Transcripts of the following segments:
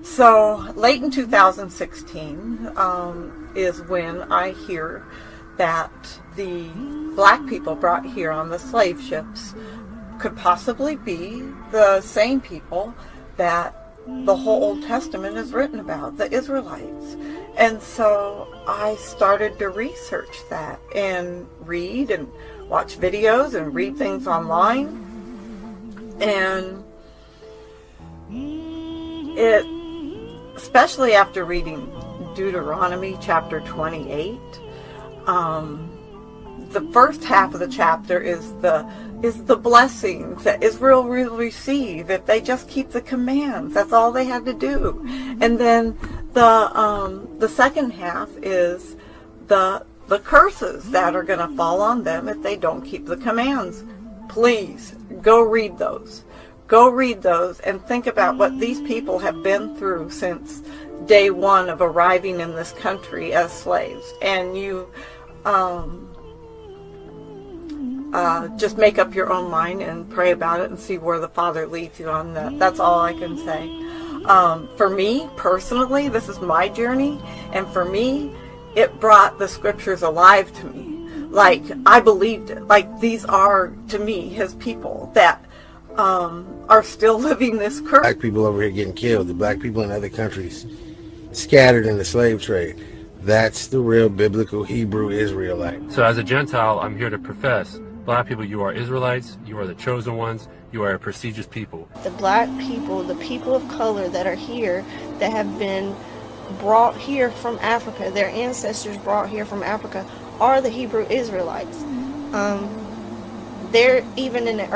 So late in 2016 is when I hear that the black people brought here on the slave ships could possibly be the same people that the whole Old Testament is written about, the Israelites. And so I started to research that and read and watch videos and read things online. And especially after reading Deuteronomy chapter 28, the first half of the chapter is the blessings that Israel will receive if they just keep the commands. That's all they had to do. And then the second half is the curses that are going to fall on them if they don't keep the commands. Please go read those. Go read those and think about what these people have been through since day one of arriving in this country as slaves. And you just make up your own mind and pray about it and see where the Father leads you on that. That's all I can say. For me, personally, this is my journey. And for me, it brought the scriptures alive to me. Like, I believed it. Like, these are, to me, his people that are still living this curse. Black people over here getting killed, the black people in other countries scattered in the slave trade. That's the real biblical Hebrew Israelite. So as a Gentile, I'm here to profess, black people, you are Israelites, you are the chosen ones, you are a prestigious people. The black people, the people of color that are here, that have been brought here from Africa, their ancestors brought here from Africa, are the Hebrew Israelites. They're even in the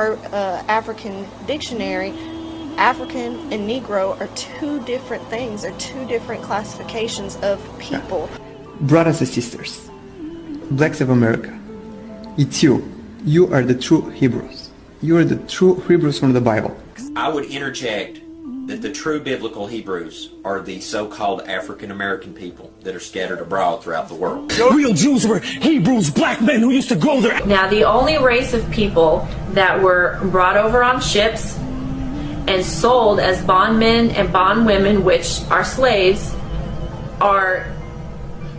African dictionary, African and Negro are two different things, are two different classifications of people. Brothers and sisters, blacks of America, it's you. You are the true Hebrews. You are the true Hebrews from the Bible. I would interject that the true biblical Hebrews are the so-called African American people that are scattered abroad throughout the world. Real Jews were Hebrews, black men who used to go there. Now, the only race of people that were brought over on ships and sold as bondmen and bondwomen, which are slaves, are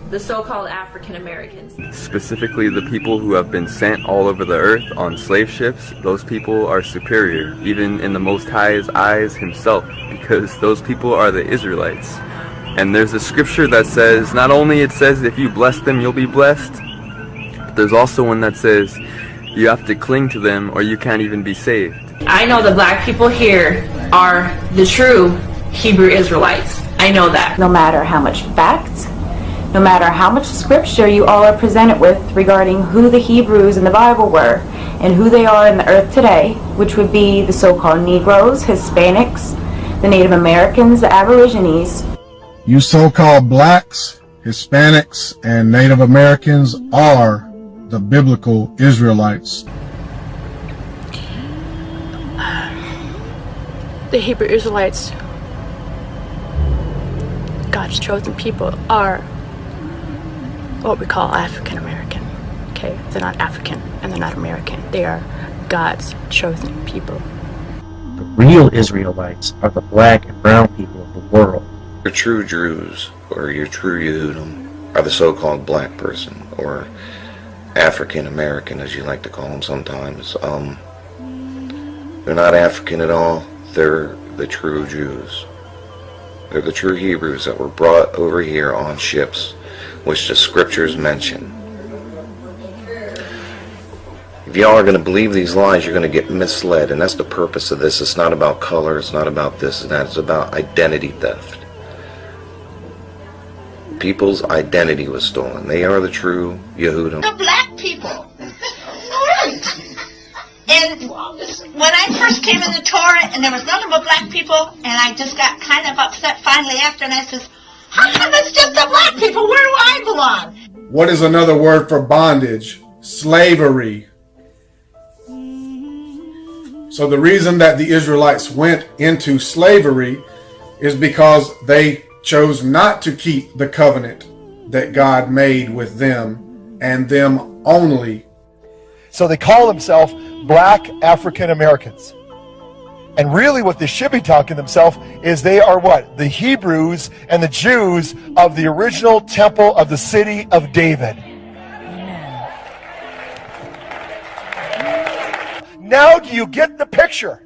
the so-called African Americans. Specifically, the people who have been sent all over the earth on slave ships, those people are superior, even in the Most High's eyes himself, because those people are the Israelites. And there's a scripture that says, not only it says if you bless them, you'll be blessed, but there's also one that says you have to cling to them or you can't even be saved. I know the black people here are the true Hebrew Israelites. I know that. No matter how much facts, no matter how much scripture you all are presented with regarding who the Hebrews in the Bible were and who they are in the earth today, which would be the so-called Negroes, Hispanics, the Native Americans, the Aborigines. You so-called blacks, Hispanics, and Native Americans are the biblical Israelites. The Hebrew Israelites, God's chosen people, are what we call African American. Okay, they're not African and they're not American. They are God's chosen people. The real Israelites are the black and brown people of the world. Your true Jews, or your true Yehudim, are the so-called black person, or African American, as you like to call them sometimes. They're not African at all. They're the true Jews. They're the true Hebrews that were brought over here on ships, which the scriptures mention. If y'all are going to believe these lies, you're going to get misled, and that's the purpose of this. It's not about color, it's not about this and that, it's about identity theft. People's identity was stolen. They are the true Yehudim. The black people. Right. And when I first came in the Torah, and there was nothing but black people, and I just got kind of upset finally after, and I says, how come it's just the black people? Where do I belong? What is another word for bondage? Slavery. So the reason that the Israelites went into slavery is because they chose not to keep the covenant that God made with them and them only. So they call themselves black African Americans. And really what they should be talking to themselves is they are what? The Hebrews and the Jews of the original temple of the city of David. Now do you get the picture?